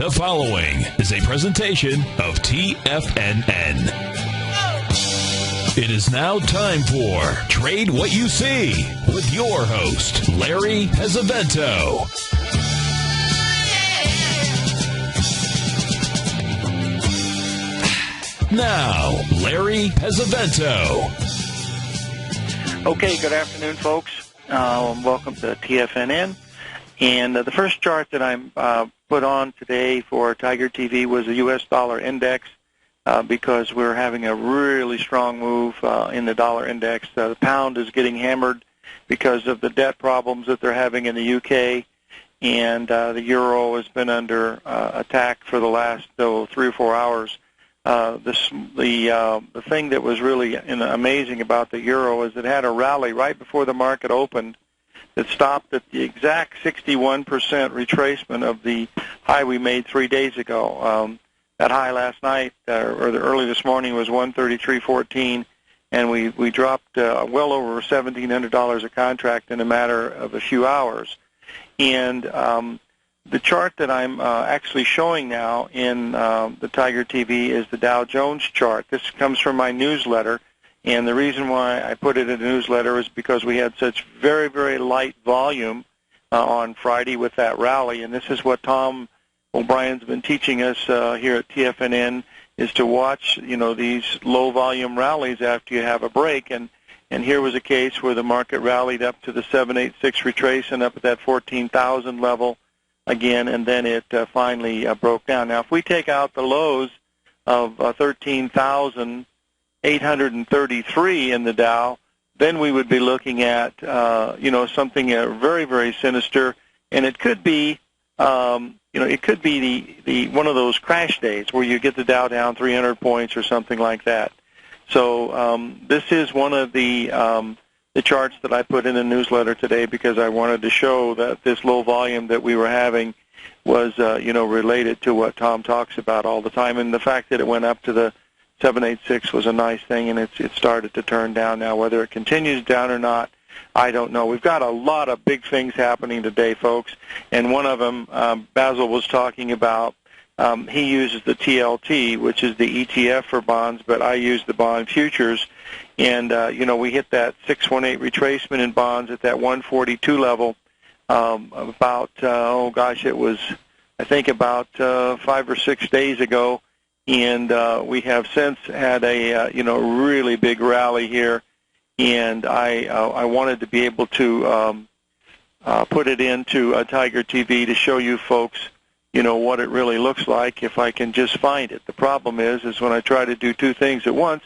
The following is a presentation of TFNN. It is now time for Trade What You See with your host, Larry Pesavento. Now, Larry Pesavento. Okay, good afternoon, folks. Welcome to TFNN. And the first chart that I'm put on today for Tiger TV was the U.S. dollar index because we're having a really strong move in the dollar index. The pound is getting hammered because of the debt problems that they're having in the U.K., and the euro has been under attack for the last 3 or 4 hours. The thing that was really amazing about the euro is it had a rally right before the market opened that stopped at the exact 61% retracement of the high we made 3 days ago. That high last night or early this morning was 133.14, and we dropped well over $1,700 a contract in a matter of a few hours. And the chart that I'm actually showing now in the Tiger TV is the Dow Jones chart. This comes from my newsletter, and the reason why I put it in a newsletter is because we had such very, very light volume on Friday with that rally, and this is what Tom O'Brien's been teaching us here at TFNN, is to watch, these low-volume rallies after you have a break, and here was a case where the market rallied up to the 786 retrace and up at that 14,000 level again, and then it finally broke down. Now, if we take out the lows of 13,833 in the Dow, then we would be looking at, something very, very sinister, and it could be, it could be the one of those crash days where you get the Dow down 300 points or something like that. So this is one of the charts that I put in the newsletter today because I wanted to show that this low volume that we were having was, related to what Tom talks about all the time. And the fact that it went up to the 786 was a nice thing, and it started to turn down now. Whether it continues down or not, I don't know. We've got a lot of big things happening today, folks, and one of them Basil was talking about. He uses the TLT, which is the ETF for bonds, but I use the bond futures. And, we hit that 618 retracement in bonds at that 142 level it was, I think, about 5 or 6 days ago. And we have since had a, really big rally here. And I wanted to be able to put it into a Tiger TV to show you folks, what it really looks like if I can just find it. The problem is when I try to do two things at once,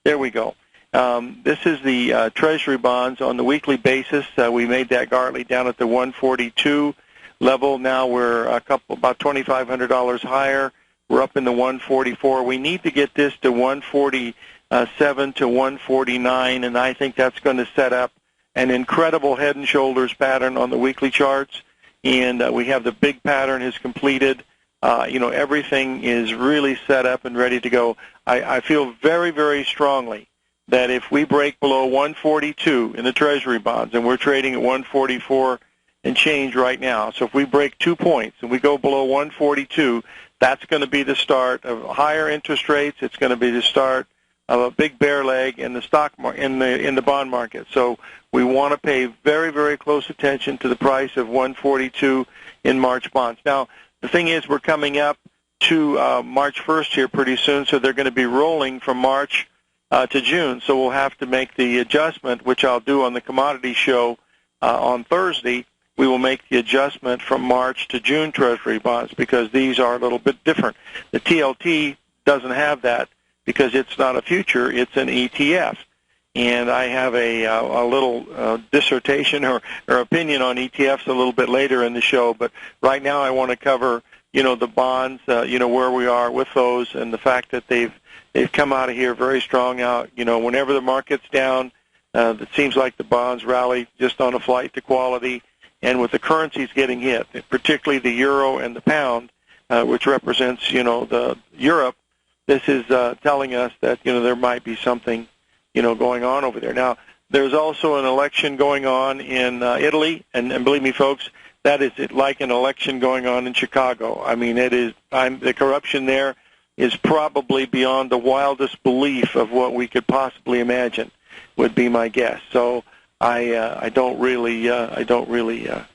there we go. This is the Treasury bonds on the weekly basis. We made that Gartley down at the 142 level. Now we're about $2,500 higher. We're up in the 144. We need to get this to 147 to 149, and I think that's going to set up an incredible head and shoulders pattern on the weekly charts. And we have the big pattern is completed. Everything is really set up and ready to go. I feel very, very strongly that if we break below 142 in the Treasury bonds, and we're trading at 144 and change right now, so if we break 2 points and we go below 142, that's going to be the start of higher interest rates. It's going to be the start of a big bear leg in the stock in the bond market. So we want to pay very, very close attention to the price of 142 in March bonds. Now, the thing is, we're coming up to March 1st here pretty soon, so they're going to be rolling from March to June. So we'll have to make the adjustment, which I'll do on the commodity show on Thursday. We will make the adjustment from March to June Treasury bonds because these are a little bit different. The TLT doesn't have that because it's not a future, it's an ETF. And I have a little dissertation or opinion on ETFs a little bit later in the show. But right now I want to cover, the bonds, where we are with those and the fact that they've come out of here very strong out. Whenever the market's down, it seems like the bonds rally just on a flight to quality. And with the currencies getting hit, particularly the euro and the pound, which represents, the Europe, this is telling us that, there might be something, going on over there. Now, there's also an election going on in Italy, and believe me, folks, that is like an election going on in Chicago. I mean, the corruption there is probably beyond the wildest belief of what we could possibly imagine, would be my guess. So I don't really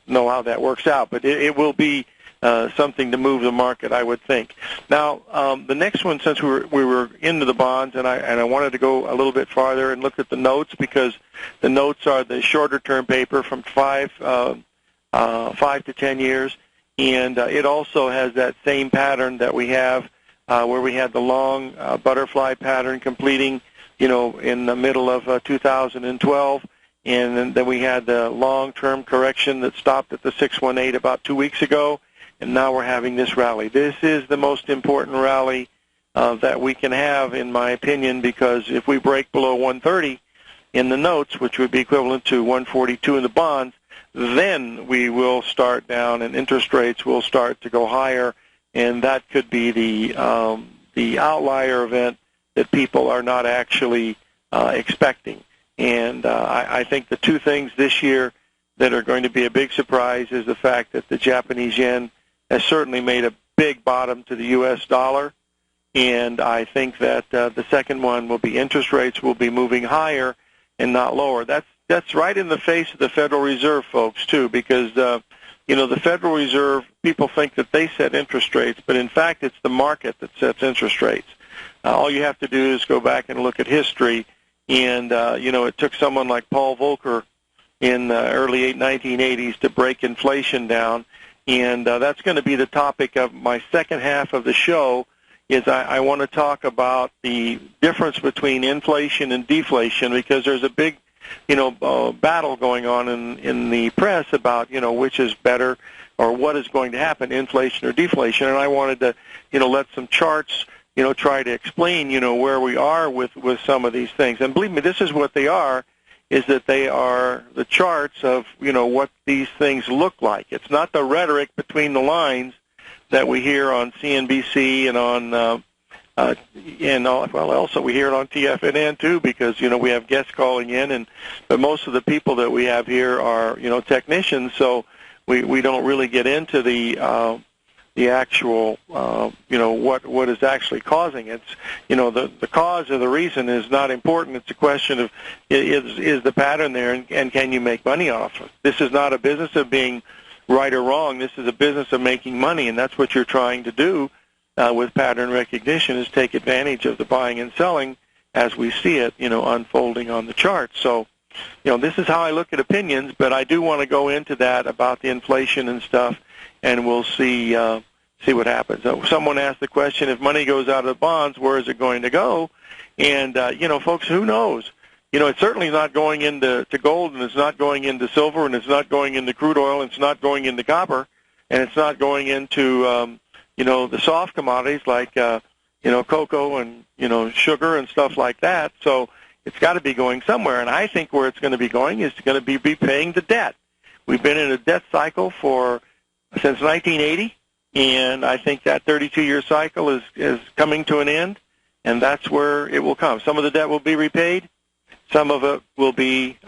know how that works out, but it will be something to move the market, I would think. Now, the next one, since we were into the bonds, and I wanted to go a little bit farther and look at the notes, because the notes are the shorter term paper from 5 to 10 years, and it also has that same pattern that we have where we had the long butterfly pattern completing, in the middle of 2012. And then we had the long-term correction that stopped at the 618 about 2 weeks ago, and now we're having this rally. This is the most important rally that we can have, in my opinion, because if we break below 130 in the notes, which would be equivalent to 142 in the bonds, then we will start down and interest rates will start to go higher, and that could be the outlier event that people are not actually expecting. And I think the two things this year that are going to be a big surprise is the fact that the Japanese yen has certainly made a big bottom to the U.S. dollar, and I think that the second one will be interest rates will be moving higher and not lower. That's right in the face of the Federal Reserve, folks, too, because the Federal Reserve, people think that they set interest rates, but in fact it's the market that sets interest rates. All you have to do is go back and look at history, and it took someone like Paul Volcker in the early 1980s to break inflation down, and that's going to be the topic of my second half of the show. Is I want to talk about the difference between inflation and deflation, because there's a big battle going on in the press about which is better or what is going to happen, inflation or deflation. And I wanted to let some charts try to explain where we are with some of these things. And believe me, this is what they are, is that they are the charts of what these things look like. It's not the rhetoric between the lines that we hear on CNBC and on also we hear it on TFNN too, because we have guests calling in, but most of the people that we have here are technicians, so we don't really get into the actual what is actually causing it. The cause or the reason is not important. It's a question of is the pattern there, and can you make money off it? This is not a business of being right or wrong. This is a business of making money, and that's what you're trying to do with pattern recognition, is take advantage of the buying and selling as we see it, unfolding on the chart. So, this is how I look at opinions, but I do want to go into that about the inflation and stuff, and we'll see what happens. Someone asked the question, if money goes out of the bonds, where is it going to go? And, folks, who knows? It's certainly not going into gold, and it's not going into silver, and it's not going into crude oil, and it's not going into copper, and it's not going into, the soft commodities like, cocoa and, sugar and stuff like that. So it's got to be going somewhere, and I think where it's going to be going is going to be paying the debt. We've been in a debt cycle since 1980, and I think that 32-year cycle is coming to an end, and that's where it will come. Some of the debt will be repaid. Some of it will be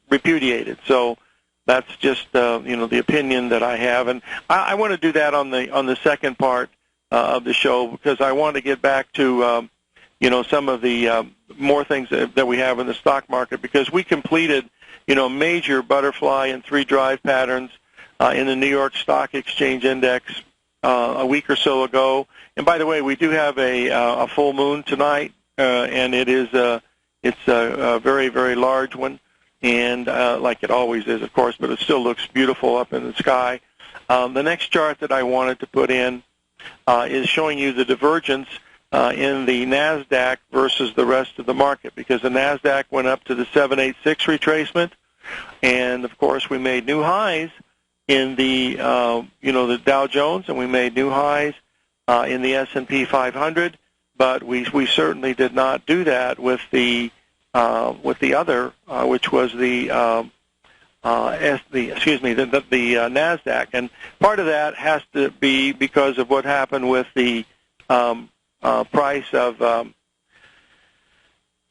repudiated. So that's just the opinion that I have, and I want to do that on the second part of the show, because I want to get back to some of the more things that we have in the stock market, because we completed major butterfly and 3 drive patterns in the New York Stock Exchange Index a week or so ago. And by the way, we do have a full moon tonight, and it's a very, very large one, and like it always is, of course, but it still looks beautiful up in the sky. The next chart that I wanted to put in is showing you the divergence in the NASDAQ versus the rest of the market, because the NASDAQ went up to the 786 retracement, and, of course, we made new highs in the the Dow Jones, and we made new highs in the S&P 500. But we certainly did not do that with the other, which was the NASDAQ, and part of that has to be because of what happened with the price of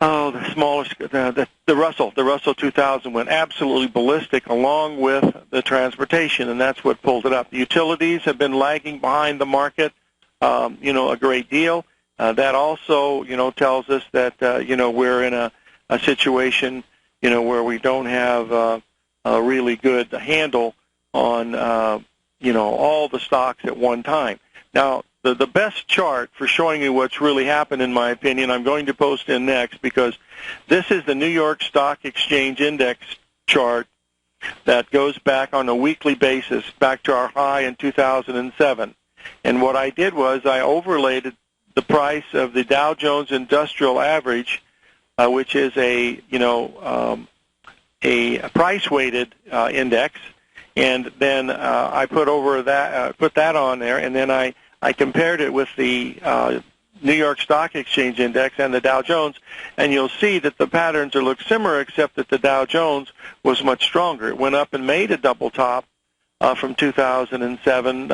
Oh, the smallest, the Russell 2000 went absolutely ballistic along with the transportation, and that's what pulled it up. The utilities have been lagging behind the market, a great deal. That also, tells us that, we're in a situation, where we don't have a really good handle on, all the stocks at one time. Now, the best chart for showing you what's really happened, in my opinion, I'm going to post in next, because this is the New York Stock Exchange Index chart that goes back on a weekly basis, back to our high in 2007. And what I did was I overlaid the price of the Dow Jones Industrial Average, which is a price-weighted index, and then I put that on there, and then I compared it with the New York Stock Exchange Index and the Dow Jones, and you'll see that the patterns look similar, except that the Dow Jones was much stronger. It went up and made a double top from 2007,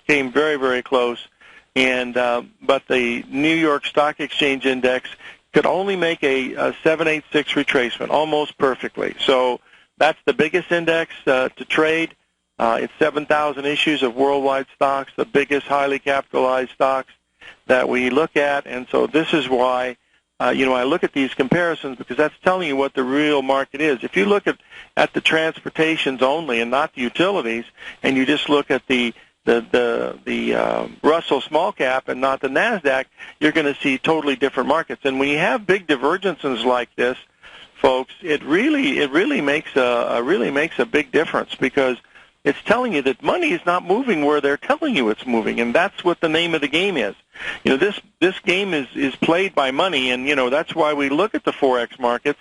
came very, very close, and but the New York Stock Exchange Index could only make a 786 retracement almost perfectly. So that's the biggest index to trade. It's 7,000 issues of worldwide stocks, the biggest highly capitalized stocks that we look at. And so this is why, I look at these comparisons, because that's telling you what the real market is. If you look at the transportations only and not the utilities, and you just look at the Russell small cap and not the NASDAQ, you're going to see totally different markets. And when you have big divergences like this, folks, it really makes a big difference, because it's telling you that money is not moving where they're telling you it's moving, and that's what the name of the game is. This game is played by money, and that's why we look at the forex markets,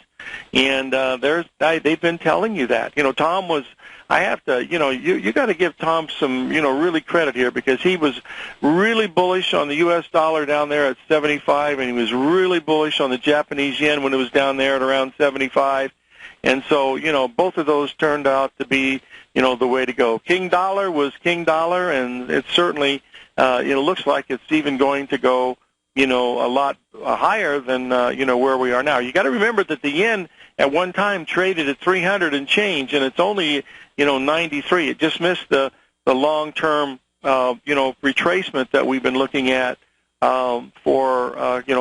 and they've been telling you that. Tom was. I have to, you got to give Tom some, really credit here, because he was really bullish on the U.S. dollar down there at 75, and he was really bullish on the Japanese yen when it was down there at around 75. And so, both of those turned out to be, the way to go. King dollar was king dollar, and it certainly, looks like it's even going to go, a lot higher than, where we are now. You got to remember that the yen at one time traded at 300 and change, and it's only, 93. It just missed the long-term, retracement that we've been looking at for,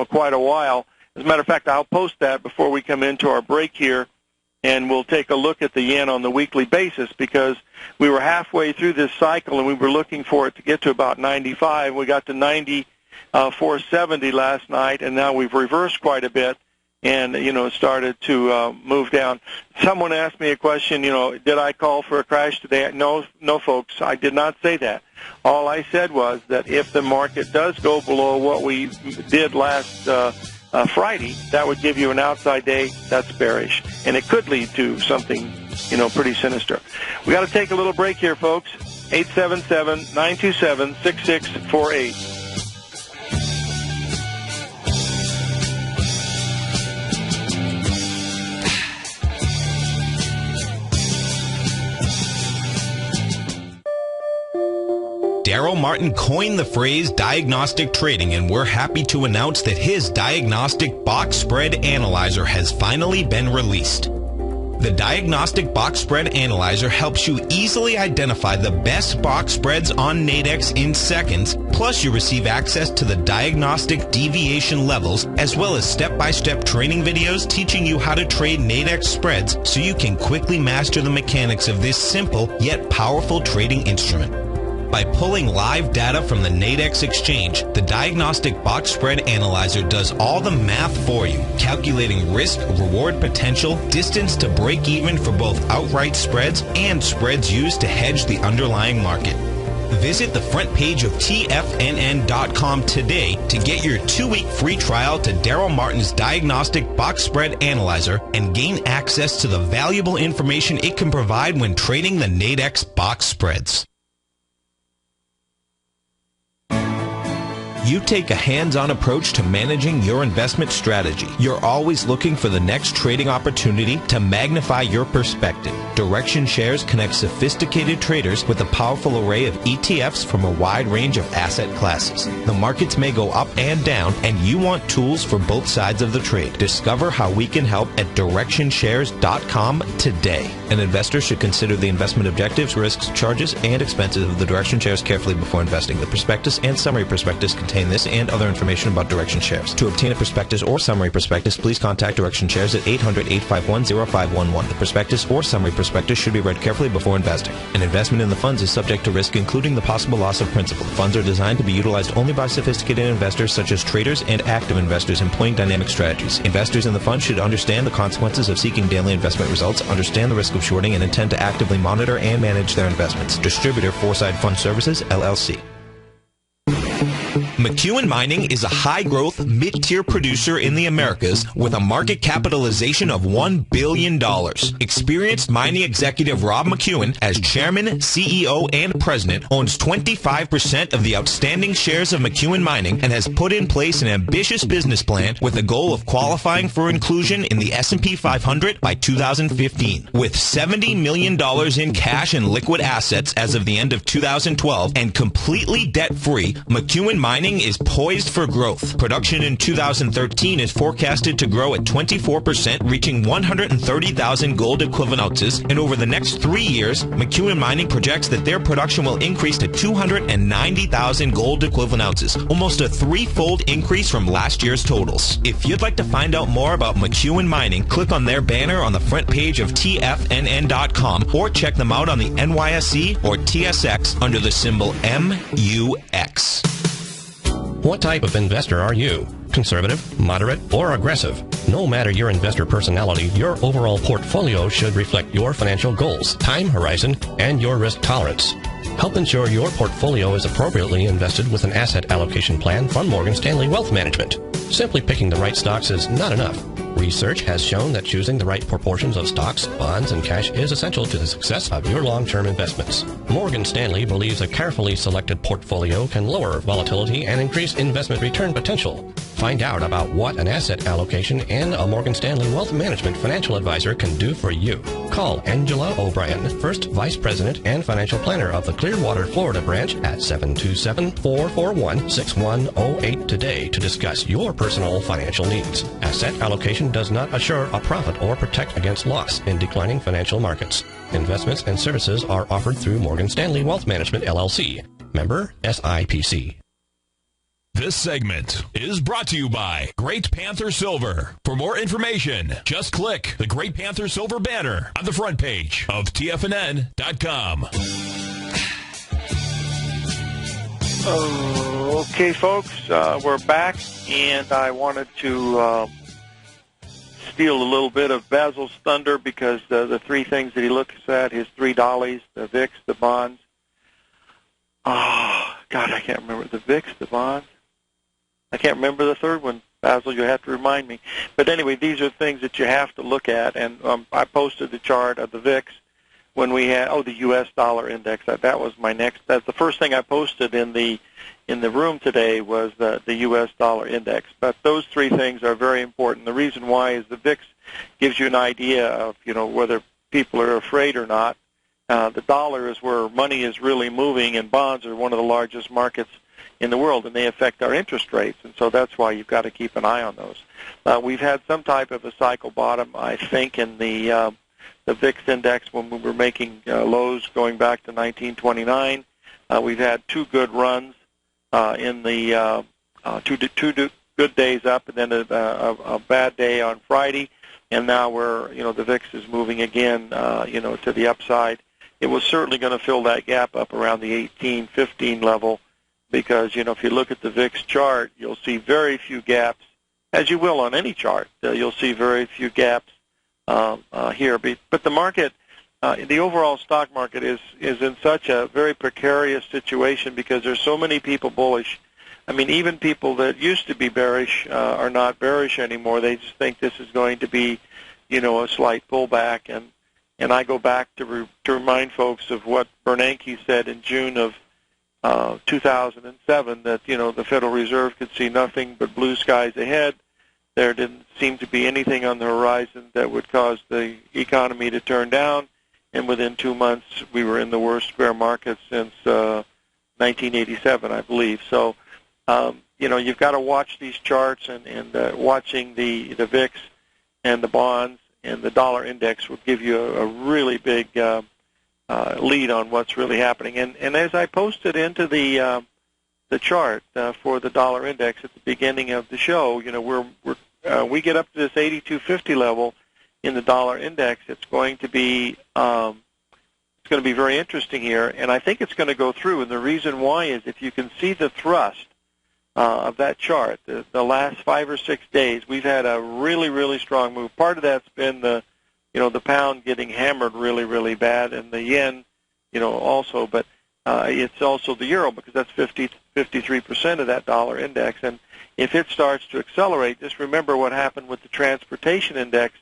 quite a while. As a matter of fact, I'll post that before we come into our break here, and we'll take a look at the yen on the weekly basis, because we were halfway through this cycle, and we were looking for it to get to about 95. We got to 94.70 last night, and now we've reversed quite a bit, and, started to move down. Someone asked me a question, did I call for a crash today? No, folks, I did not say that. All I said was that if the market does go below what we did last Friday, that would give you an outside day that's bearish, and it could lead to something, pretty sinister. We got to take a little break here, folks. 877-927-6648. Daryl Martin coined the phrase diagnostic trading, and we're happy to announce that his diagnostic box spread analyzer has finally been released. The Diagnostic Box Spread Analyzer helps you easily identify the best box spreads on Nadex in seconds, plus you receive access to the diagnostic deviation levels, as well as step-by-step training videos teaching you how to trade Nadex spreads so you can quickly master the mechanics of this simple yet powerful trading instrument. By pulling live data from the Nadex exchange, the Diagnostic Box Spread Analyzer does all the math for you, calculating risk, reward potential, distance to break even for both outright spreads and spreads used to hedge the underlying market. Visit the front page of TFNN.com today to get your 2-week free trial to Daryl Martin's Diagnostic Box Spread Analyzer and gain access to the valuable information it can provide when trading the Nadex box spreads. You take a hands-on approach to managing your investment strategy. You're always looking for the next trading opportunity to magnify your perspective. Direction Shares connects sophisticated traders with a powerful array of ETFs from a wide range of asset classes. The markets may go up and down, and you want tools for both sides of the trade. Discover how we can help at DirectionShares.com today. An investor should consider the investment objectives, risks, charges, and expenses of the Direction Shares carefully before investing. The prospectus and summary prospectus contain this and other information about Direction Shares. To obtain a prospectus or summary prospectus, please contact Direction Shares at 800-851-0511. The prospectus or summary prospectus should be read carefully before investing. An investment in the funds is subject to risk, including the possible loss of principal. Funds are designed to be utilized only by sophisticated investors such as traders and active investors employing dynamic strategies. Investors in the fund should understand the consequences of seeking daily investment results, understand the risk of shorting, and intend to actively monitor and manage their investments. Distributor Foreside Fund Services, LLC. McEwen Mining is a high-growth, mid-tier producer in the Americas with a market capitalization of $1 billion. Experienced mining executive Rob McEwen, as chairman, CEO, and president, owns 25% of the outstanding shares of McEwen Mining and has put in place an ambitious business plan with the goal of qualifying for inclusion in the S&P 500 by 2015. With $70 million in cash and liquid assets as of the end of 2012 and completely debt-free, McEwen Mining is poised for growth. Production in 2013 is forecasted to grow at 24%, reaching 130,000 gold equivalent ounces, and over the next 3 years, McEwen Mining projects that their production will increase to 290,000 gold equivalent ounces, almost a threefold increase from last year's totals. If you'd like to find out more about McEwen Mining, click on their banner on the front page of TFNN.com or check them out on the NYSE or TSX under the symbol MUX. What type of investor are you? Conservative, moderate, or aggressive? No matter your investor personality, your overall portfolio should reflect your financial goals, time horizon, and your risk tolerance. Help ensure your portfolio is appropriately invested with an asset allocation plan from Morgan Stanley Wealth Management. Simply picking the right stocks is not enough. Research has shown that choosing the right proportions of stocks, bonds, and cash is essential to the success of your long-term investments. Morgan Stanley believes a carefully selected portfolio can lower volatility and increase investment return potential. Find out about what an asset allocation and a Morgan Stanley Wealth Management financial advisor can do for you. Call Angela O'Brien, First Vice President and Financial Planner of the Clearwater, Florida branch at 727-441-6108 today to discuss your personal financial needs. Asset allocation does not assure a profit or protect against loss in declining financial markets. Investments and services are offered through Morgan Stanley Wealth Management, LLC. Member SIPC. This segment is brought to you by Great Panther Silver. For more information, just click the Great Panther Silver banner on the front page of TFNN.com. Okay, folks, we're back, and I wanted to steal a little bit of Basil's thunder because the three things that he looks at, his three dollies, the VIX, the bonds. Oh, God, I can't remember. The VIX, the bonds. I can't remember the third one, Basil. You'll have to remind me. But anyway, these are things that you have to look at, and I posted the chart of the VIX when we had, the U.S. dollar index. That was my next. That's the first thing I posted in the room today was the U.S. dollar index. But those three things are very important. The reason why is the VIX gives you an idea of, whether people are afraid or not. The dollar is where money is really moving, and bonds are one of the largest markets in the world, and they affect our interest rates, and so that's why you've got to keep an eye on those. We've had some type of a cycle bottom, I think, in the VIX index when we were making lows going back to 1929. We've had two good runs in the two good days up, and then a bad day on Friday, and now the VIX is moving again, to the upside. It was certainly going to fill that gap up around the 18-15 level, because, if you look at the VIX chart, you'll see very few gaps, as you will on any chart. You'll see very few gaps here. But the market, the overall stock market is in such a very precarious situation because there's so many people bullish. I mean, even people that used to be bearish are not bearish anymore. They just think this is going to be, a slight pullback. And I go back to remind folks of what Bernanke said in June of 2007 that, the Federal Reserve could see nothing but blue skies ahead. There didn't seem to be anything on the horizon that would cause the economy to turn down, and within 2 months we were in the worst bear market since 1987, I believe. So, you've got to watch these charts, and watching the VIX and the bonds and the dollar index will give you a really big lead on what's really happening. And as I posted into the chart for the dollar index at the beginning of the show, we get up to this 8250 level in the dollar index. It's going to be very interesting here, and I think it's going to go through. And the reason why is if you can see the thrust of that chart, the last 5 or 6 days, we've had a really, really strong move. Part of that's been the pound getting hammered really, really bad, and the yen, also. But it's also the euro, because that's 53% of that dollar index. And if it starts to accelerate, just remember what happened with the transportation index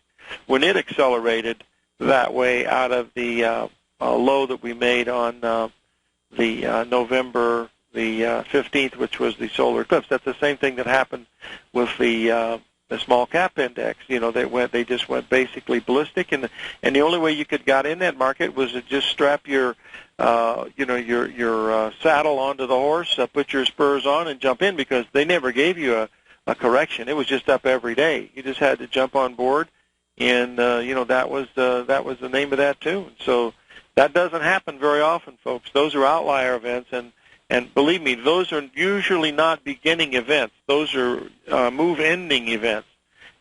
when it accelerated that way out of the low that we made on the November the 15th, which was the solar eclipse. That's the same thing that happened with the small cap index. They just went basically ballistic, and the only way you could got in that market was to just strap your saddle onto the horse, put your spurs on, and jump in, because they never gave you a correction. It was just up every day. You just had to jump on board, and that was the name of that too. So that doesn't happen very often, folks. Those are outlier events, and believe me, those are usually not beginning events. Those are move-ending events,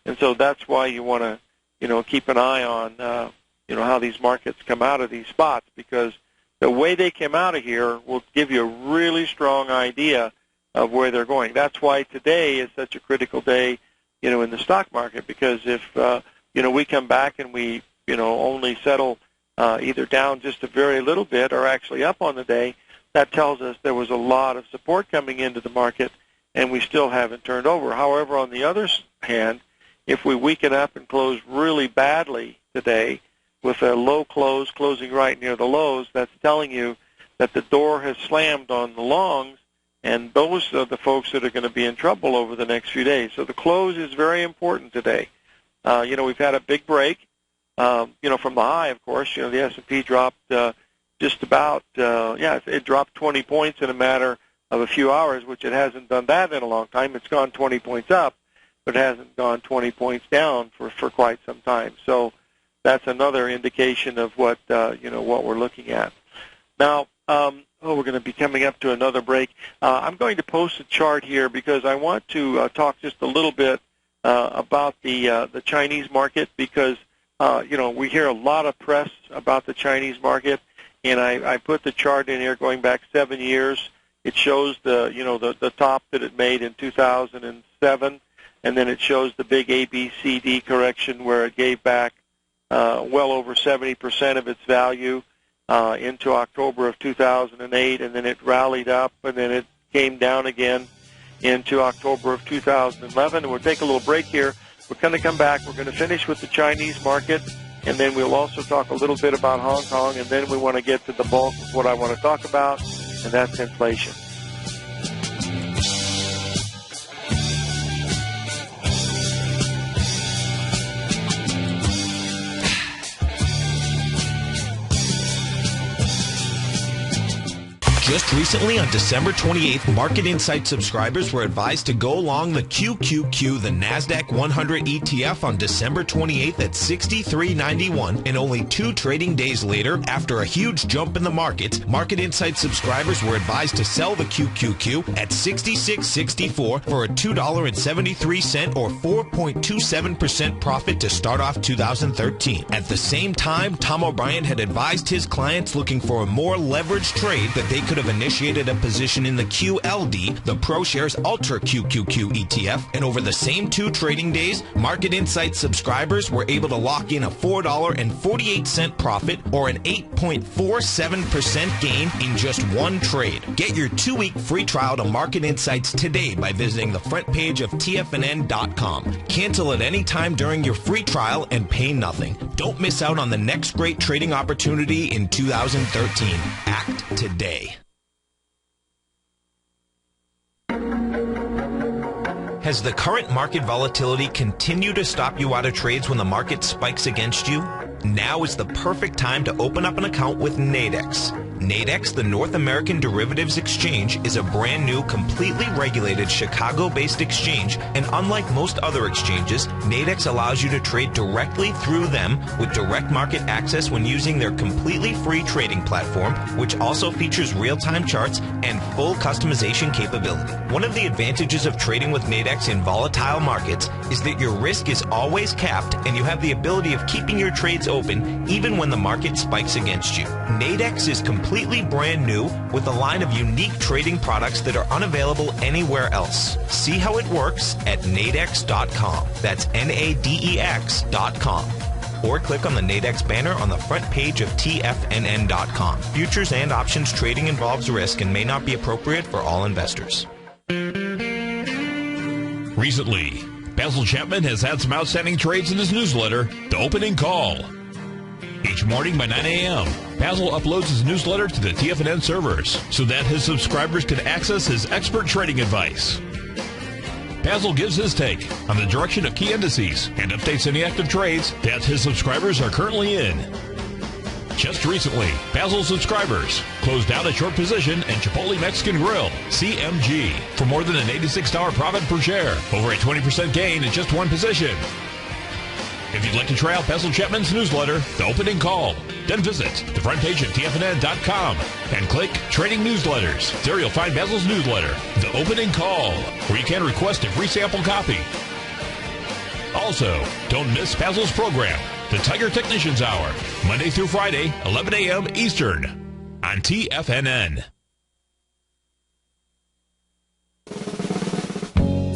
and so that's why you want to keep an eye on how these markets come out of these spots, because the way they came out of here will give you a really strong idea of where they're going. That's why today is such a critical day, in the stock market, because if we come back and we only settle either down just a very little bit or actually up on the day, that tells us there was a lot of support coming into the market, and we still haven't turned over. However, on the other hand, if we weaken up and close really badly today with a low close closing right near the lows, that's telling you that the door has slammed on the longs, and those are the folks that are going to be in trouble over the next few days. So the close is very important today. We've had a big break, from the high, of course. The S&P dropped just about, it dropped 20 points in a matter of a few hours, which it hasn't done that in a long time. It's gone 20 points up, but it hasn't gone 20 points down for quite some time. So that's another indication of what we're looking at. Now, we're going to be coming up to another break. I'm going to post a chart here because I want to talk just a little bit about the Chinese market, because we hear a lot of press about the Chinese market, and I put the chart in here going back 7 years. It shows the top that it made in 2007, and then it shows the big ABCD correction where it gave back well over 70% of its value into October of 2008, and then it rallied up, and then it came down again into October of 2011. And we'll take a little break here. We're going to come back. We're going to finish with the Chinese market, and then we'll also talk a little bit about Hong Kong, and then we want to get to the bulk of what I want to talk about, and that's inflation. Just recently, on December 28th, Market Insight subscribers were advised to go long the QQQ, the NASDAQ 100 ETF, on December 28th at $63.91, and only 2 trading days later, after a huge jump in the market, Market Insight subscribers were advised to sell the QQQ at $66.64 for a $2.73 or 4.27% profit to start off 2013. At the same time, Tom O'Brien had advised his clients looking for a more leveraged trade that they could have initiated a position in the QLD, the ProShares Ultra QQQ ETF, and over the same 2 trading days, Market Insight subscribers were able to lock in a $4.48 profit or an 8.47% gain in just 1 trade. Get your 2-week free trial to Market Insights today by visiting the front page of TFNN.com. Cancel at any time during your free trial and pay nothing. Don't miss out on the next great trading opportunity in 2013. Act today. Has the current market volatility continued to stop you out of trades when the market spikes against you? Now is the perfect time to open up an account with Nadex. Nadex, the North American Derivatives Exchange, is a brand new, completely regulated Chicago-based exchange, and unlike most other exchanges, Nadex allows you to trade directly through them with direct market access when using their completely free trading platform, which also features real-time charts and full customization capability. One of the advantages of trading with Nadex in volatile markets is that your risk is always capped and you have the ability of keeping your trades open even when the market spikes against you. Nadex is completely brand new with a line of unique trading products that are unavailable anywhere else. See how it works at nadex.com. That's Nadex.com. Or click on the Nadex banner on the front page of TFNN.com. Futures and options trading involves risk and may not be appropriate for all investors. Recently, Basil Chapman has had some outstanding trades in his newsletter, The Opening Call. Each morning by 9 a.m., Basil uploads his newsletter to the TFNN servers so that his subscribers can access his expert trading advice. Basil gives his take on the direction of key indices and updates any active trades that his subscribers are currently in. Just recently, Basil's subscribers closed out a short position in Chipotle Mexican Grill, CMG, for more than an $86 profit per share, over a 20% gain in just one position. If you'd like to try out Basil Chapman's newsletter, The Opening Call, then visit the front page at TFNN.com and click Trading Newsletters. There you'll find Basil's newsletter, The Opening Call, where you can request a free sample copy. Also, don't miss Basil's program, The Tiger Technicians Hour, Monday through Friday, 11 a.m. Eastern, on TFNN.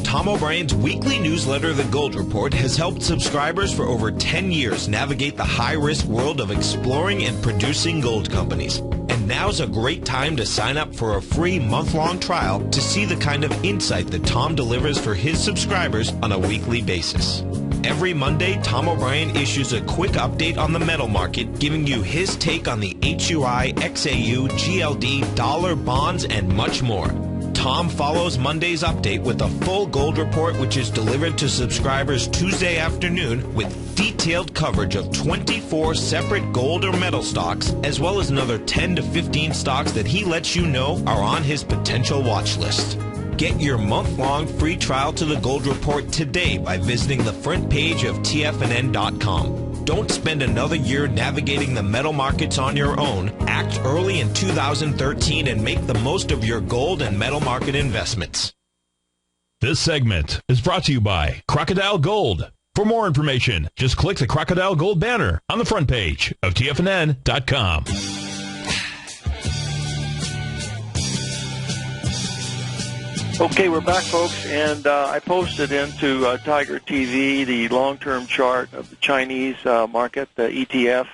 Tom O'Brien's weekly newsletter, The Gold Report, has helped subscribers for over 10 years navigate the high-risk world of exploring and producing gold companies. And now's a great time to sign up for a free month-long trial to see the kind of insight that Tom delivers for his subscribers on a weekly basis. Every Monday, Tom O'Brien issues a quick update on the metal market, giving you his take on the HUI, XAU, GLD, dollar, bonds, and much more. Tom follows Monday's update with a full gold report, which is delivered to subscribers Tuesday afternoon with detailed coverage of 24 separate gold or metal stocks, as well as another 10 to 15 stocks that he lets you know are on his potential watch list. Get your month-long free trial to the Gold Report today by visiting the front page of TFNN.com. Don't spend another year navigating the metal markets on your own. Act early in 2013 and make the most of your gold and metal market investments. This segment is brought to you by Crocodile Gold. For more information, just click the Crocodile Gold banner on the front page of TFNN.com. Okay, we're back, folks, and I posted into Tiger TV the long-term chart of the Chinese market, the ETF,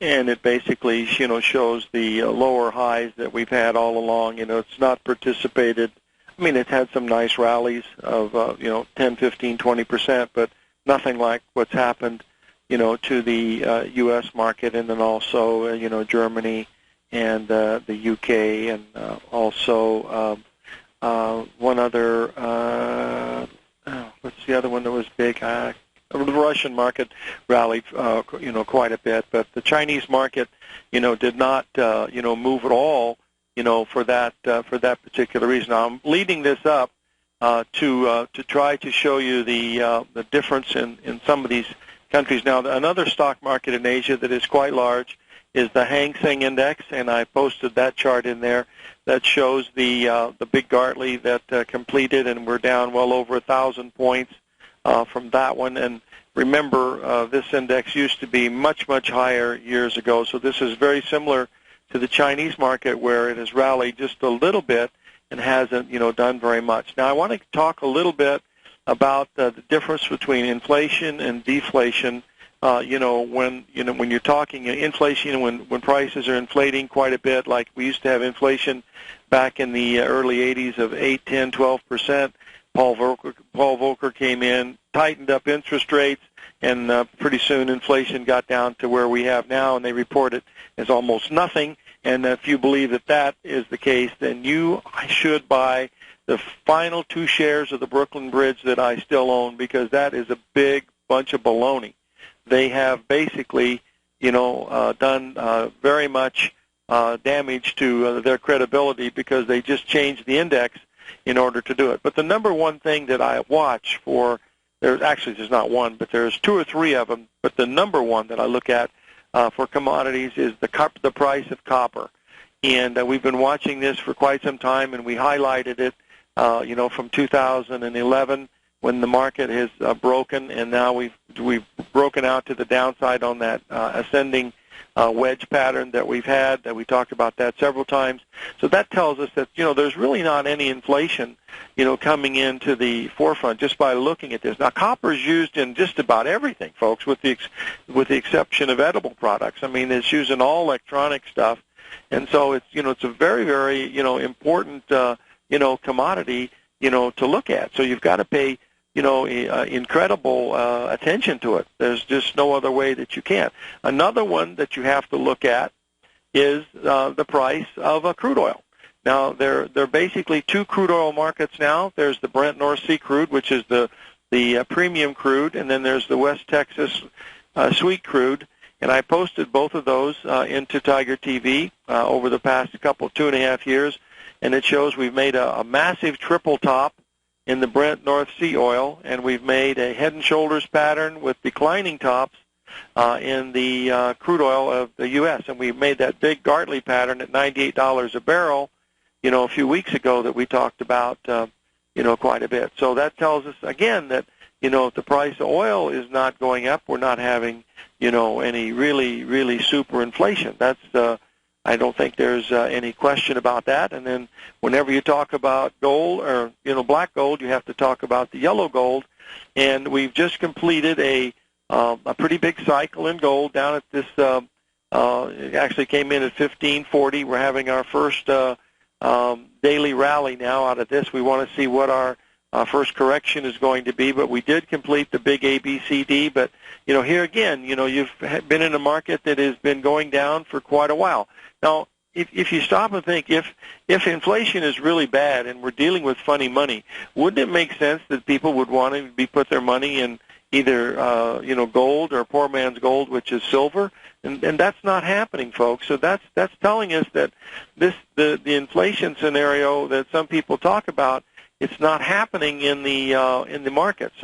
and it basically, shows the lower highs that we've had all along. It's not participated. I mean, it's had some nice rallies of 10, 15, 20%, but nothing like what's happened, to the U.S. market, and then also, Germany and the UK, and also. One other, what's the other one that was big? The Russian market rallied, quite a bit, but the Chinese market, did not, move at all, for that particular reason. Now, I'm leading this up to try to show you the difference in some of these countries. Now, another stock market in Asia that is quite large is the Hang Seng Index, and I posted that chart in there that shows the big Gartley that completed, and we're down well over 1,000 points from that one. And remember, this index used to be much, much higher years ago, so this is very similar to the Chinese market where it has rallied just a little bit and hasn't, done very much. Now, I want to talk a little bit about the difference between inflation and deflation. When you're talking inflation, when prices are inflating quite a bit, like we used to have inflation back in the early 80s of 8, 10, 12%. Paul Volcker came in, tightened up interest rates, and pretty soon inflation got down to where we have now, and they report it as almost nothing. And if you believe that that is the case, then you should buy the the final 2 shares of the Brooklyn Bridge that I still own, because that is a big bunch of baloney. They have basically, done very much damage to their credibility because they just changed the index in order to do it. But the number one thing that I watch for, there's not one, but there's 2 or 3 of them, but the number one that I look at for commodities is the price of copper. And we've been watching this for quite some time, and we highlighted it, from 2011 when the market has broken, and now we've broken out to the downside on that ascending wedge pattern that we've had, that we talked about that several times. So that tells us that, there's really not any inflation, coming into the forefront just by looking at this. Now, copper is used in just about everything, folks, with the exception of edible products. I mean, it's used in all electronic stuff. And so it's, it's a very, very, important, commodity, to look at. So you've got to pay, incredible attention to it. There's just no other way that you can. Another one that you have to look at is the price of crude oil. Now, there are basically 2 crude oil markets now. There's the Brent North Sea crude, which is the premium crude, and then there's the West Texas sweet crude. And I posted both of those into Tiger TV over the past 2.5 years, and it shows we've made a massive triple top in the Brent North Sea oil, and we've made a head and shoulders pattern with declining tops in the crude oil of the U.S., and we made that big Gartley pattern at $98 a barrel, a few weeks ago that we talked about, quite a bit. So that tells us, again, that, if the price of oil is not going up, we're not having, any really, really super inflation. That's I don't think there's any question about that. And then whenever you talk about gold or, black gold, you have to talk about the yellow gold. And we've just completed a pretty big cycle in gold down at this, it actually came in at 1540. We're having our first daily rally now out of this. We want to see what our first correction is going to be, but we did complete the big ABCD. But, here again, you've been in a market that has been going down for quite a while. Now, if you stop and think, if inflation is really bad and we're dealing with funny money, wouldn't it make sense that people would want to put their money in either gold or poor man's gold, which is silver? And that's not happening, folks. So that's telling us that the inflation scenario that some people talk about, it's not happening in the markets.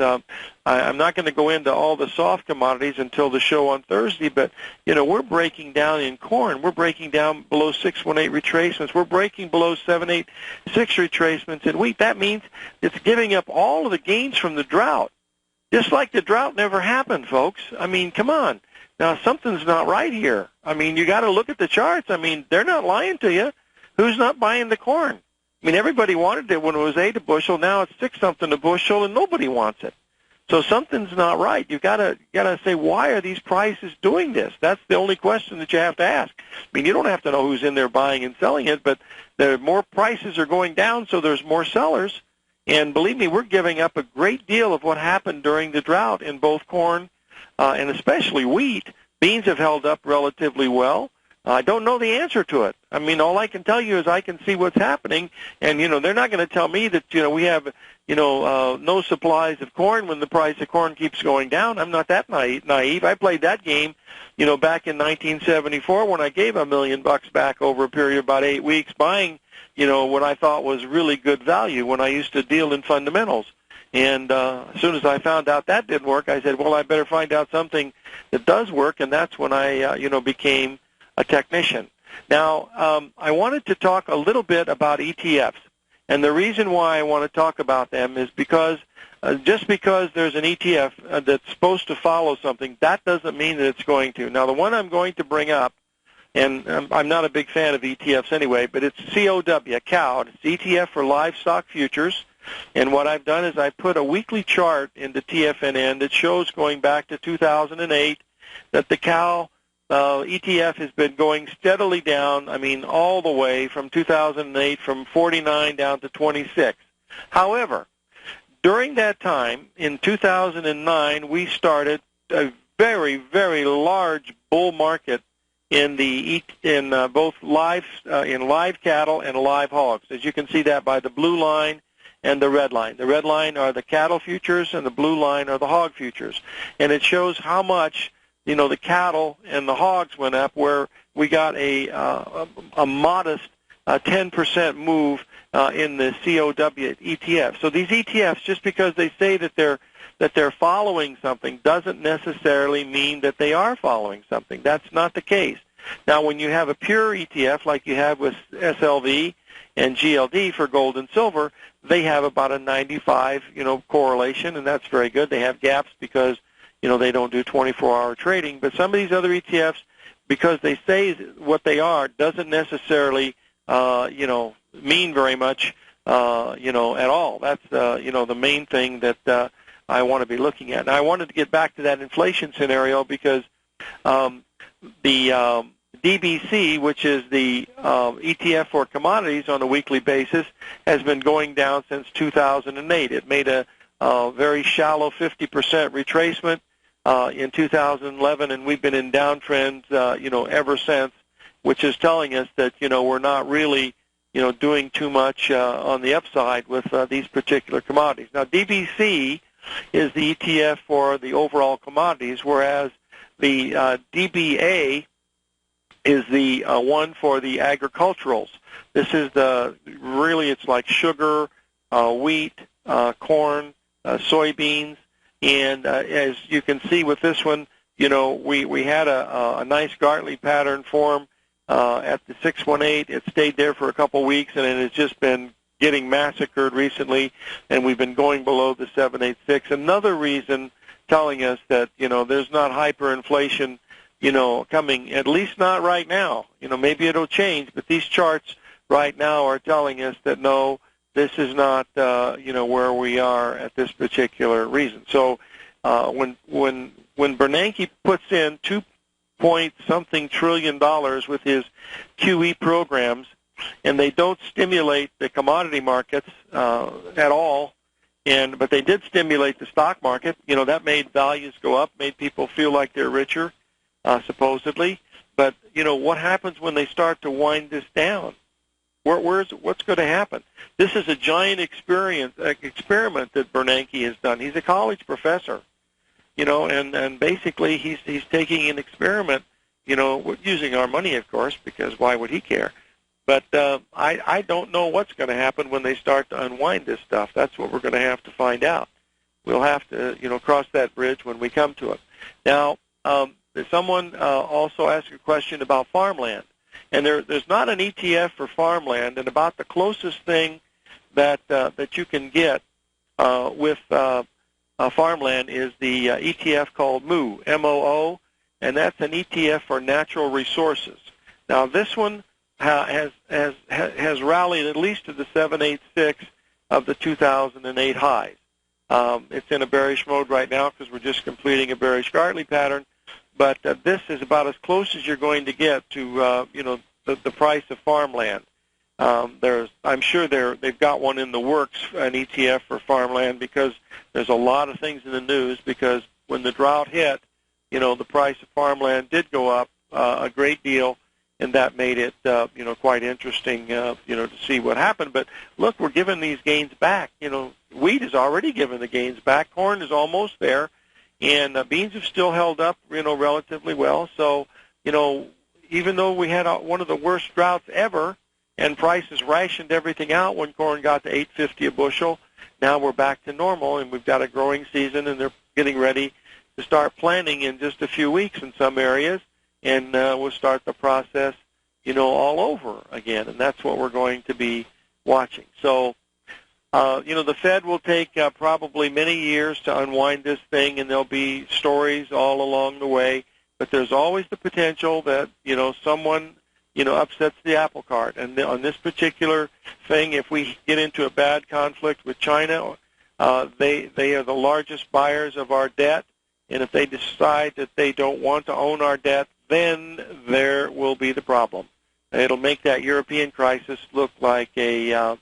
I'm not going to go into all the soft commodities until the show on Thursday, but we're breaking down in corn. We're breaking down below 618 retracements. We're breaking below 786 retracements in wheat. That means it's giving up all of the gains from the drought, just like the drought never happened, folks. I mean, come on. Now something's not right here. I mean, you got to look at the charts. I mean, they're not lying to you. Who's not buying the corn? I mean, everybody wanted it when it was 8 a bushel. Now it's 6 something a bushel, and nobody wants it. So something's not right. You've got to say, why are these prices doing this? That's the only question that you have to ask. I mean, you don't have to know who's in there buying and selling it, but the more prices are going down, so there's more sellers. And believe me, we're giving up a great deal of what happened during the drought in both corn and especially wheat. Beans have held up relatively well. I don't know the answer to it. I mean, all I can tell you is I can see what's happening, and, they're not going to tell me that, we have, no supplies of corn when the price of corn keeps going down. I'm not that naive. I played that game, back in 1974 when I gave $1 million back over a period of about 8 weeks buying, what I thought was really good value when I used to deal in fundamentals. And as soon as I found out that didn't work, I said, well, I better find out something that does work, and that's when I, became a technician. Now, I wanted to talk a little bit about ETFs, and the reason why I want to talk about them is because just because there's an ETF that's supposed to follow something, that doesn't mean that it's going to. Now, the one I'm going to bring up, and I'm not a big fan of ETFs anyway, but it's COW, COW. It's ETF for livestock futures, and what I've done is I put a weekly chart into TFNN that shows going back to 2008 that the COW ETF has been going steadily down, all the way from 2008 from 49 down to 26. However, during that time, in 2009, we started a very, very large bull market in both live cattle and live hogs. As you can see that by the blue line, and the red line. The red line are the cattle futures, and the blue line are the hog futures. And it shows how much, the cattle and the hogs went up, where we got a modest 10% move in the COW ETF. So these ETFs, just because they say that they're following something, doesn't necessarily mean that they are following something. That's not the case. Now, when you have a pure ETF like you have with SLV and GLD for gold and silver, they have about a 95, correlation, and that's very good. They have gaps because, they don't do 24-hour trading. But some of these other ETFs, because they say what they are, doesn't necessarily, mean very much, at all. That's, the main thing that I want to be looking at. Now, I wanted to get back to that inflation scenario because the DBC, which is the ETF for commodities on a weekly basis, has been going down since 2008. It made a very shallow 50% retracement in 2011, and we've been in downtrends, ever since, which is telling us that, we're not really, doing too much on the upside with these particular commodities. Now, DBC is the ETF for the overall commodities, whereas the DBA is the one for the agriculturals. This is it's like sugar, wheat, corn, soybeans, and as you can see with this one, we had a nice Gartley pattern form at the 618. It stayed there for a couple weeks, and it has just been getting massacred recently, and we've been going below the 786. Another reason telling us that, there's not hyperinflation, coming, at least not right now. Maybe it'll change, but these charts right now are telling us that, no, this is not, where we are at this particular reason. So when Bernanke puts in $2-point-something trillion with his QE programs, and they don't stimulate the commodity markets at all, but they did stimulate the stock market. That made values go up, made people feel like they're richer, supposedly. But what happens when they start to wind this down? What's going to happen? This is a giant experiment that Bernanke has done. He's a college professor, and basically he's taking an experiment, using our money, of course, because why would he care? But I don't know what's going to happen when they start to unwind this stuff. That's what we're going to have to find out. We'll have to, cross that bridge when we come to it. Now, someone also asked a question about farmland. And there's not an ETF for farmland, and about the closest thing that you can get with farmland is the ETF called MOO, M-O-O, and that's an ETF for natural resources. Now, this one has rallied at least to the 786 of the 2008 highs. It's in a bearish mode right now because we're just completing a bearish Gartley pattern. But this is about as close as you're going to get to, the price of farmland. I'm sure they've got one in the works, an ETF for farmland, because there's a lot of things in the news. Because when the drought hit, the price of farmland did go up a great deal, and that made it, quite interesting, to see what happened. But look, we're giving these gains back. Wheat is already given the gains back. Corn is almost there. And beans have still held up, relatively well. So, even though we had one of the worst droughts ever, and prices rationed everything out when corn got to $8.50 a bushel, now we're back to normal, and we've got a growing season, and they're getting ready to start planting in just a few weeks in some areas, and we'll start the process, all over again, and that's what we're going to be watching. So, the Fed will take probably many years to unwind this thing, and there'll be stories all along the way. But there's always the potential that, someone, upsets the apple cart. And on this particular thing, if we get into a bad conflict with China, they are the largest buyers of our debt. And if they decide that they don't want to own our debt, then there will be the problem. It'll make that European crisis look like a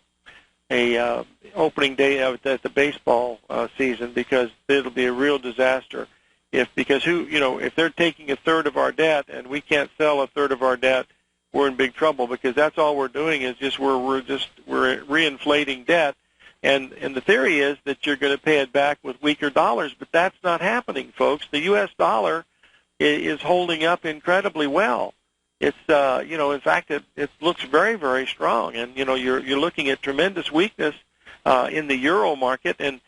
opening day at the baseball season, because it'll be a real disaster. If they're taking a third of our debt and we can't sell a third of our debt, we're in big trouble, because that's all we're doing is we're reinflating debt, And the theory is that you're going to pay it back with weaker dollars, but that's not happening, folks. The U.S. dollar is holding up incredibly well. It's in fact, it looks very, very strong, and you're looking at tremendous weakness in the euro market, and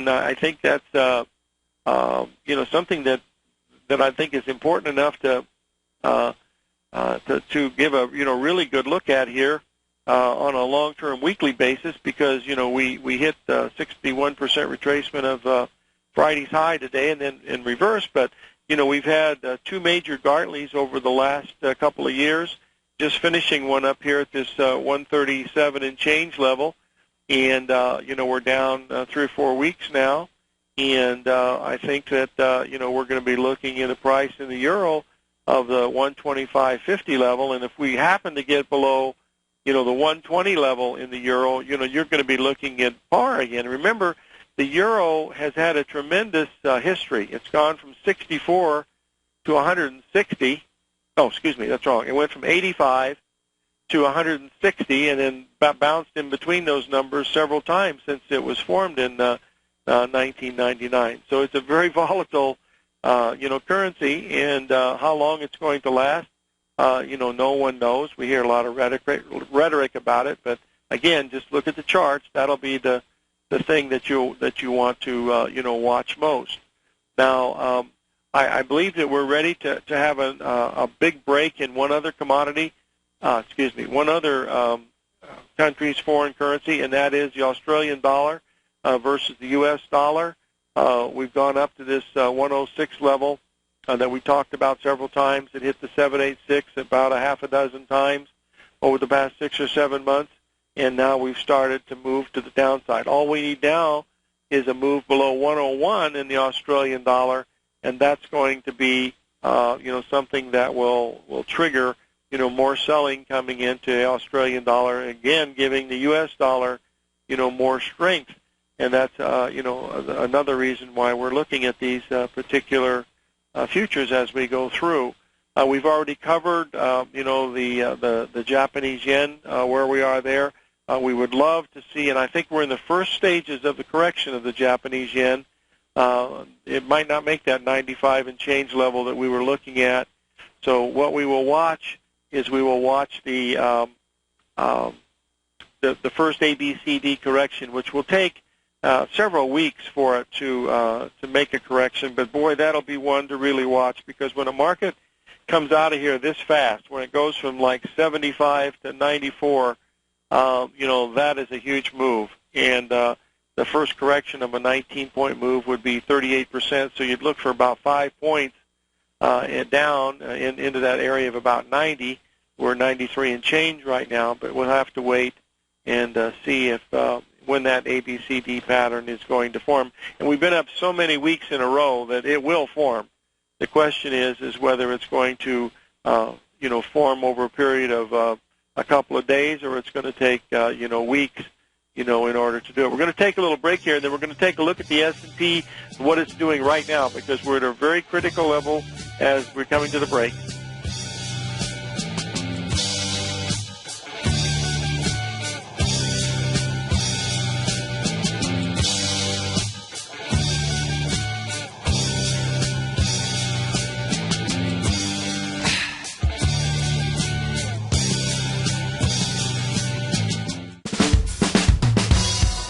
I think that's something that I think is important enough to give a really good look at here on a long-term weekly basis, because we hit 61% retracement of Friday's high today, and then in reverse, but we've had two major Gartleys over the last couple of years, just finishing one up here at this 137 and change level, and we're down 3 or 4 weeks now, and I think that we're going to be looking at a price in the euro of the 125.50 level, and if we happen to get below the 120 level in the euro, you're going to be looking at par again. Remember, the euro has had a tremendous history. It's gone from 64 to 160. Oh, excuse me, that's wrong. It went from 85 to 160, and then bounced in between those numbers several times since it was formed in 1999. So it's a very volatile, currency, and how long it's going to last, no one knows. We hear a lot of rhetoric about it, but again, just look at the charts. That'll be the thing that you want to watch most. Now, I believe that we're ready to have a big break in one other commodity, one other country's foreign currency, and that is the Australian dollar versus the U.S. dollar. We've gone up to this 106 level that we talked about several times. It hit the 786 about a half a dozen times over the past 6 or 7 months, and now we've started to move to the downside. All we need now is a move below 101 in the Australian dollar, and that's going to be something that will trigger more selling coming into the Australian dollar, again giving the U.S. dollar more strength. And that's another reason why we're looking at these particular futures as we go through. We've already covered the Japanese yen, where we are there. We would love to see, and I think we're in the first stages of the correction of the Japanese yen. It might not make that 95 and change level that we were looking at. So what we will watch is we will watch the first ABCD correction, which will take several weeks for it to make a correction. But boy, that'll be one to really watch, because when a market comes out of here this fast, when it goes from like 75 to 94, that is a huge move. And the first correction of a 19-point move would be 38%. So you'd look for about 5 points down into that area of about 90. We're 93 and change right now, but we'll have to wait and see if when that ABCD pattern is going to form. And we've been up so many weeks in a row that it will form. The question is whether it's going to form over a period of a couple of days, or it's going to take weeks in order to do it. We're going to take a little break here, and then we're going to take a look at the S&P, what it's doing right now, because we're at a very critical level as we're coming to the break.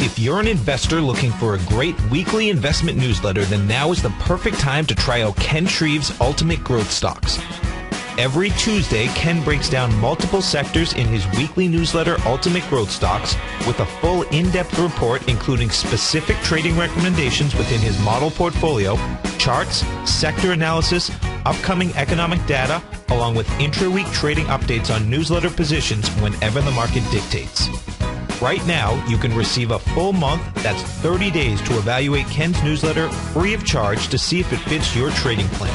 If you're an investor looking for a great weekly investment newsletter, then now is the perfect time to try out Ken Shreve's Ultimate Growth Stocks. Every Tuesday, Ken breaks down multiple sectors in his weekly newsletter, Ultimate Growth Stocks, with a full in-depth report including specific trading recommendations within his model portfolio, charts, sector analysis, upcoming economic data, along with intra-week trading updates on newsletter positions whenever the market dictates. Right now, you can receive a full month, that's 30 days, to evaluate Ken's newsletter free of charge to see if it fits your trading plan.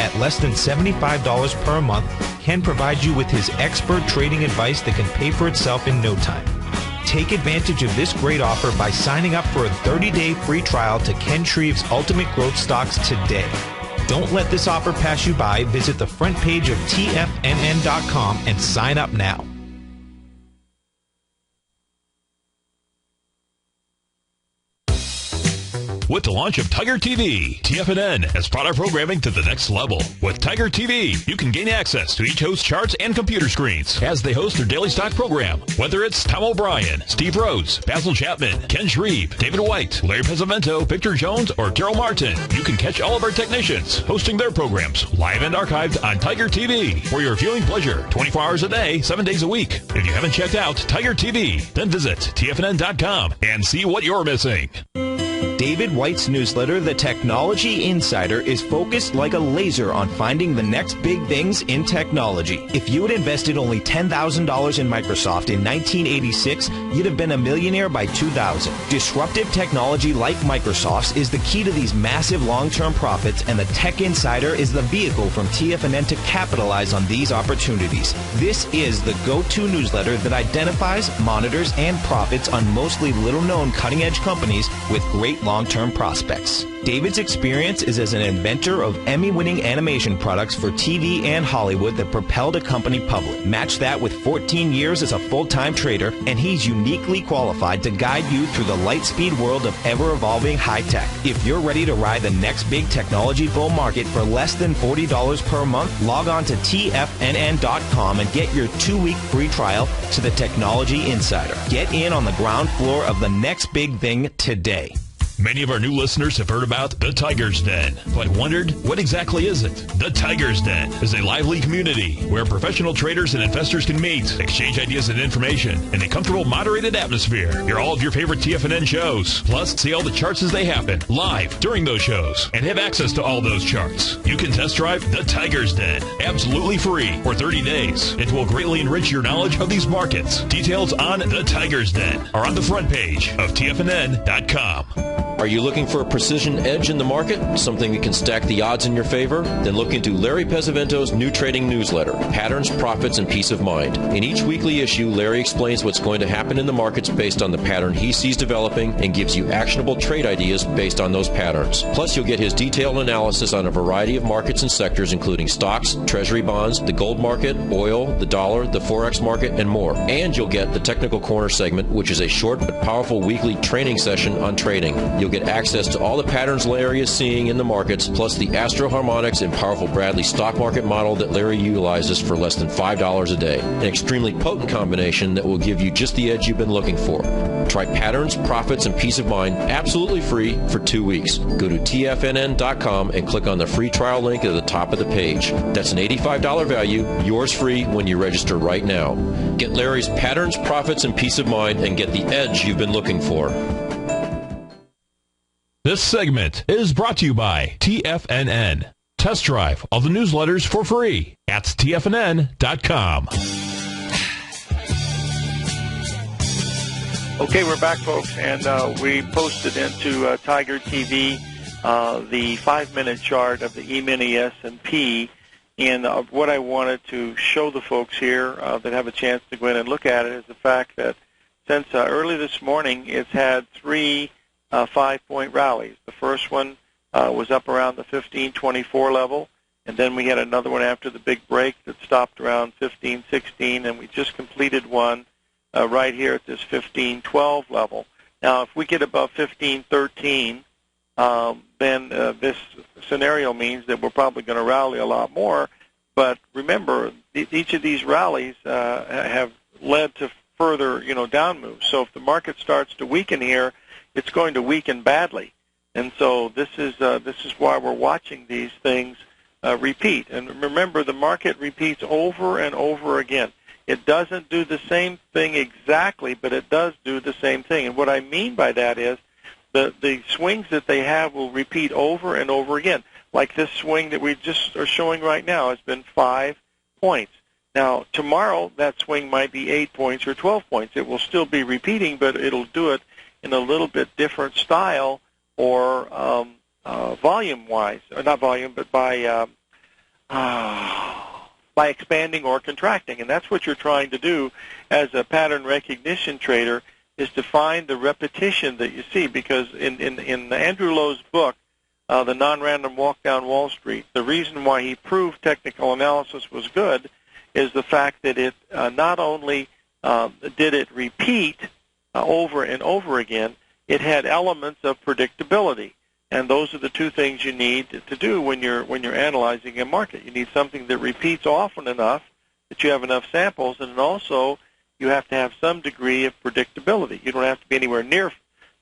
At less than $75 per month, Ken provides you with his expert trading advice that can pay for itself in no time. Take advantage of this great offer by signing up for a 30-day free trial to Ken Shreve's Ultimate Growth Stocks today. Don't let this offer pass you by. Visit the front page of TFNN.com and sign up now. with the launch of Tiger TV. TFNN has brought our programming to the next level. With Tiger TV, you can gain access to each host's charts and computer screens as they host their daily stock program. Whether it's Tom O'Brien, Steve Rhodes, Basil Chapman, Ken Shreve, David White, Larry Pesavento, Victor Jones, or Daryl Martin, you can catch all of our technicians hosting their programs live and archived on Tiger TV for your viewing pleasure 24 hours a day, 7 days a week. If you haven't checked out Tiger TV, then visit TFNN.com and see what you're missing. David White's newsletter, The Technology Insider, is focused like a laser on finding the next big things in technology. If you had invested only $10,000 in Microsoft in 1986, you'd have been a millionaire by 2000. Disruptive technology like Microsoft's is the key to these massive long-term profits, and the Tech Insider is the vehicle from TFNN to capitalize on these opportunities. This is the go-to newsletter that identifies, monitors, and profits on mostly little-known cutting-edge companies with great long-term prospects. David's experience is as an inventor of Emmy-winning animation products for TV and Hollywood that propelled a company public. Match that with 14 years as a full-time trader, and he's uniquely qualified to guide you through the light-speed world of ever-evolving high-tech. If you're ready to ride the next big technology bull market for less than $40 per month, log on to TFNN.com and get your 2-week free trial to the Technology Insider. Get in on the ground floor of the next big thing today. Many of our new listeners have heard about the Tiger's Den, but wondered, what exactly is it? The Tiger's Den is a lively community where professional traders and investors can meet, exchange ideas and information in a comfortable, moderated atmosphere. Hear all of your favorite TFNN shows, plus see all the charts as they happen, live during those shows, and have access to all those charts. You can test drive the Tiger's Den, absolutely free, for 30 days. It will greatly enrich your knowledge of these markets. Details on the Tiger's Den are on the front page of TFNN.com. Are you looking for a precision edge in the market? Something that can stack the odds in your favor? Then look into Larry Pesavento's new trading newsletter, Patterns, Profits, and Peace of Mind. In each weekly issue, Larry explains what's going to happen in the markets based on the pattern he sees developing and gives you actionable trade ideas based on those patterns. Plus, you'll get his detailed analysis on a variety of markets and sectors, including stocks, treasury bonds, the gold market, oil, the dollar, the forex market, and more. And you'll get the Technical Corner segment, which is a short but powerful weekly training session on trading. You'll get access to all the patterns Larry is seeing in the markets, plus the Astro Harmonics and powerful Bradley stock market model that Larry utilizes for less than $5 a day. An extremely potent combination that will give you just the edge you've been looking for. Try Patterns, Profits, and Peace of Mind absolutely free for 2 weeks. Go to TFNN.com and click on the free trial link at the top of the page. That's an $85 value, yours free when you register right now. Get Larry's Patterns, Profits, and Peace of Mind and get the edge you've been looking for. This segment is brought to you by TFNN. Test drive all the newsletters for free at TFNN.com. Okay, we're back, folks, and we posted into Tiger TV the 5-minute chart of the E-mini S&P. And what I wanted to show the folks here that have a chance to go in and look at it is the fact that since early this morning, it's had 3 5-point rallies. The first one was up around the 1524 level, and then we had another one after the big break that stopped around 1516, and we just completed one right here at this 1512 level. Now, if we get above 1513, then this scenario means that we're probably going to rally a lot more. But remember, each of these rallies have led to further, down moves. So if the market starts to weaken here, it's going to weaken badly. And so this is why we're watching these things repeat. And remember, the market repeats over and over again. It doesn't do the same thing exactly, but it does do the same thing. And what I mean by that is the swings that they have will repeat over and over again. Like this swing that we just are showing right now has been 5 points. Now, tomorrow, that swing might be 8 points or 12 points. It will still be repeating, but it'll do it in a little bit different style or volume-wise. Or not volume, but by expanding or contracting. And that's what you're trying to do as a pattern recognition trader, is to find the repetition that you see. Because in Andrew Lowe's book, The Non-Random Walk Down Wall Street, the reason why he proved technical analysis was good is the fact that it not only did it repeat over and over again, it had elements of predictability. And those are the two things you need to do when you're analyzing a market. You need something that repeats often enough that you have enough samples, and also you have to have some degree of predictability. You don't have to be anywhere near,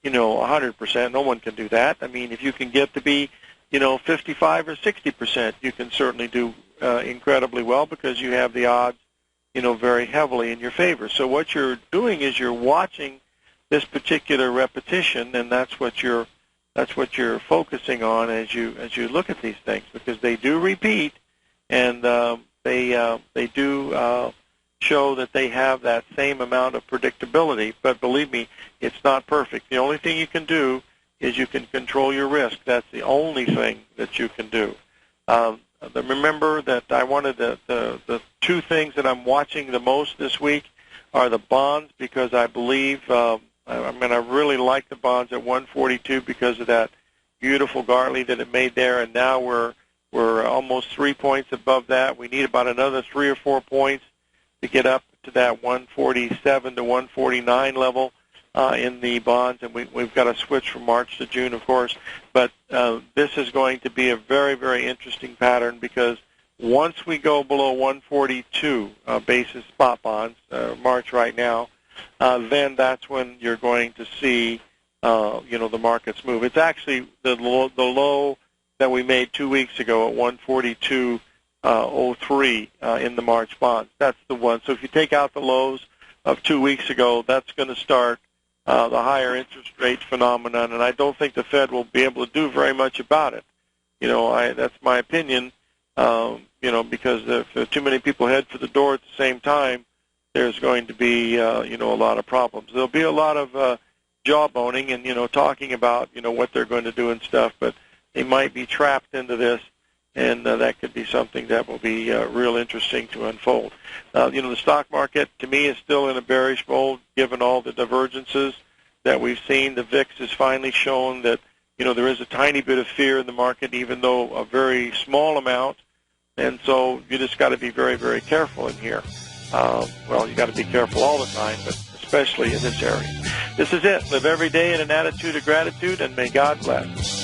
100%. No one can do that. I mean, if you can get to be, 55 or 60%, you can certainly do incredibly well because you have the odds, very heavily in your favor. So what you're doing is you're watching this particular repetition, and that's what you're focusing on as you look at these things, because they do repeat, and they do show that they have that same amount of predictability. But believe me, it's not perfect. The only thing you can do is you can control your risk. That's the only thing that you can do. Remember that I wanted the two things that I'm watching the most this week are the bonds, because I believe I really like the bonds at 142 because of that beautiful Gartley that it made there, and now we're almost 3 points above that. We need about another 3 or 4 points to get up to that 147 to 149 level in the bonds, and we've got to switch from March to June, of course. But this is going to be a very, very interesting pattern, because once we go below 142 basis spot bonds, March right now, then that's when you're going to see, the markets move. It's actually the low that we made 2 weeks ago at 142.03 in the March bonds. That's the one. So if you take out the lows of 2 weeks ago, that's going to start the higher interest rate phenomenon, and I don't think the Fed will be able to do very much about it. That's my opinion. Because if too many people head for the door at the same time, there's going to be, a lot of problems. There'll be a lot of jawboning and, talking about, what they're going to do and stuff, but they might be trapped into this, and that could be something that will be real interesting to unfold. The stock market, to me, is still in a bearish mode, given all the divergences that we've seen. The VIX has finally shown that, there is a tiny bit of fear in the market, even though a very small amount, and so you just got to be very, very careful in here. You got to be careful all the time, but especially in this area. This is it. Live every day in an attitude of gratitude, and may God bless.